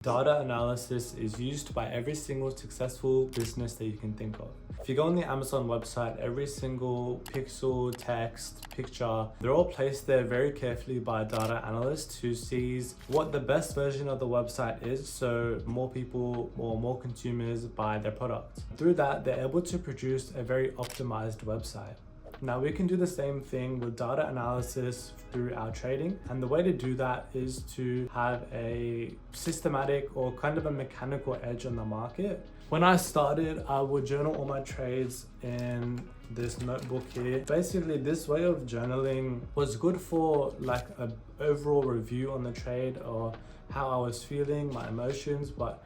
Data analysis is used by every single successful business that you can think of. If you go on the Amazon website, every single pixel, text, picture, they're all placed there very carefully by a data analyst who sees what the best version of the website is, so more people or more consumers buy their product. Through that, they're able to produce a very optimized website. Now we can do the same thing with data analysis through our trading, and the way to do that is to have a systematic or kind of a mechanical edge on the market. When I started, I would journal all my trades in this notebook here. Basically, this way of journaling was good for like an overall review on the trade or how I was feeling, my emotions, but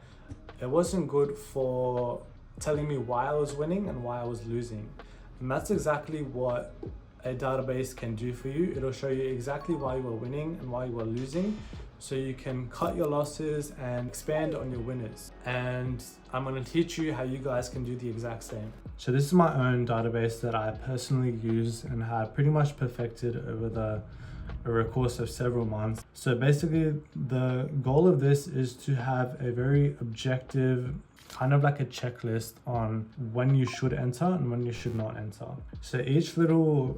it wasn't good for telling me why I was winning and why I was losing. And that's exactly what a database can do for you. It'll show you exactly why you are winning and why you are losing, so you can cut your losses and expand on your winners. And I'm going to teach you how you guys can do the exact same. So this is my own database that I personally use and have pretty much perfected over a course of several months. So basically the goal of this is to have a very objective, kind of like a checklist on when you should enter and when you should not enter. So each little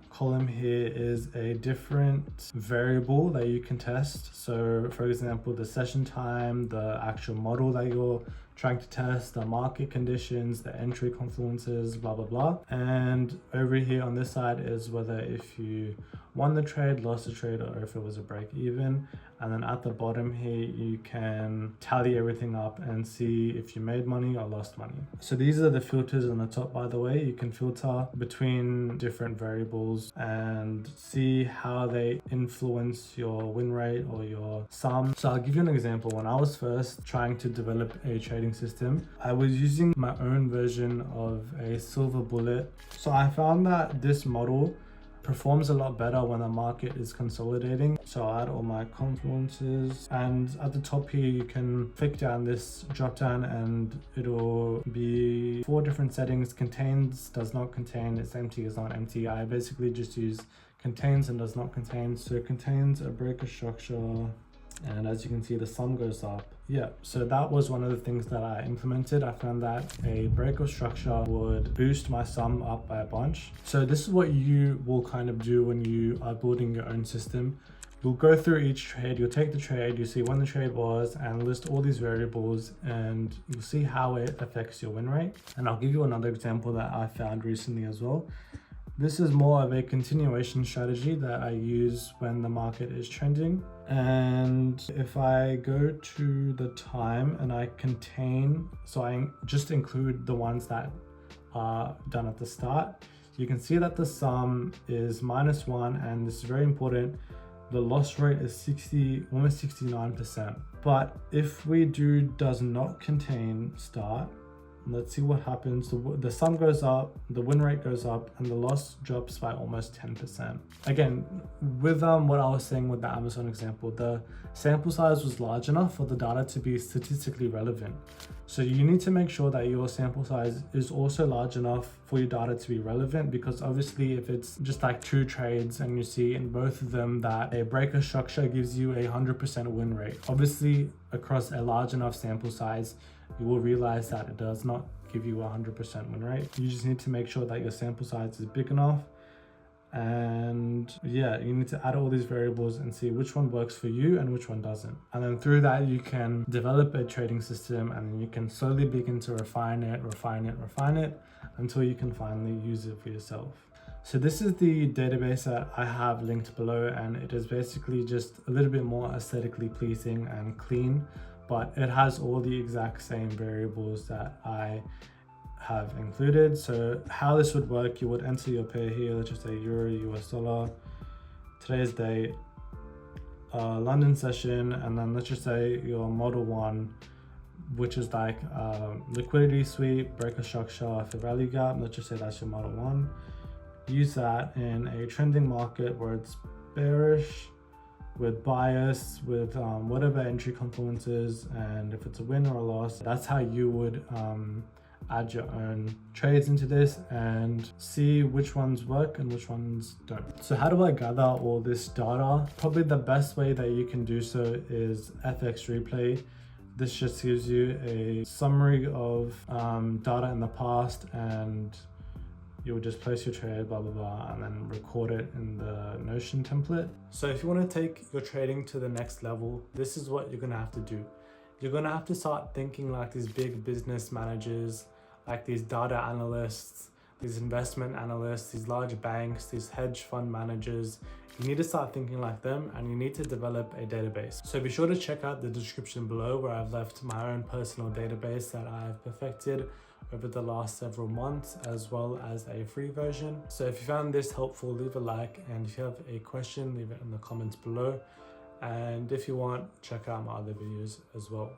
column here is a different variable that you can test. So for example, the session time, the actual model that you're trying to test, the market conditions, the entry confluences, blah, blah, blah. And over here on this side is whether if you won the trade, lost the trade, or if it was a break even. And then at the bottom here, you can tally everything up and see if you made money or lost money. So these are the filters on the top, by the way. You can filter between different variables and see how they influence your win rate or your sum. So I'll give you an example. When I was first trying to develop a trading system, I was using my own version of a silver bullet. So I found that this model performs a lot better when the market is consolidating. So I'll add all my confluences, and at the top here you can flick down this drop down and it'll be 4 different settings: contains, does not contain, it's empty, is not empty. I basically just use contains and does not contain. So contains a breaker structure, and as you can see the sum goes up. Yeah, so that was one of the things that I implemented. I found that a breaker structure would boost my sum up by a bunch. So this is what you will kind of do when you are building your own system. You'll go through each trade, you'll take the trade, you see when the trade was, and list all these variables, and you'll see how it affects your win rate. And I'll give you another example that I found recently as well. This is more of a continuation strategy that I use when the market is trending. And if I go to the time and I contain, so I just include the ones that are done at the start, you can see that the sum is -1, and this is very important. The loss rate is almost 69%. But if we do does not contain start, let's see what happens. The sum goes up, the win rate goes up, and the loss drops by almost 10%. Again, with what I was saying with the Amazon example, the sample size was large enough for the data to be statistically relevant. So you need to make sure that your sample size is also large enough for your data to be relevant, because obviously if it's just like 2 trades and you see in both of them that a breaker structure gives you a 100% win rate, obviously across a large enough sample size, you will realize that it does not give you a 100% win rate. You just need to make sure that your sample size is big enough. And yeah, you need to add all these variables and see which one works for you and which one doesn't. And then through that, you can develop a trading system, and then you can slowly begin to refine it until you can finally use it for yourself. So this is the database that I have linked below, and it is basically just a little bit more aesthetically pleasing and clean, but it has all the exact same variables that I have included. So how this would work, you would enter your pair here, let's just say Euro, US dollar, today's date, London session, and then let's just say your model 1, which is like liquidity sweep, breaker structure, fair value gap. Let's just say that's your model 1. Use that in a trending market where it's bearish, with bias, with whatever entry confluences, and if it's a win or a loss. That's how you would add your own trades into this and see which ones work and which ones don't. So how do I gather all this data? Probably the best way that you can do so is FX Replay. This just gives you a summary of data in the past, and you'll just place your trade, blah, blah, blah, and then record it in the Notion template. So if you want to take your trading to the next level, this is what you're going to have to do. You're going to have to start thinking like these big business managers, like these data analysts, these investment analysts, these large banks, these hedge fund managers. You need to start thinking like them, and you need to develop a database. So be sure to check out the description below, where I've left my own personal database that I've perfected over the last several months, as well as a free version. So if you found this helpful, leave a like, and if you have a question, leave it in the comments below. And if you want, check out my other videos as well.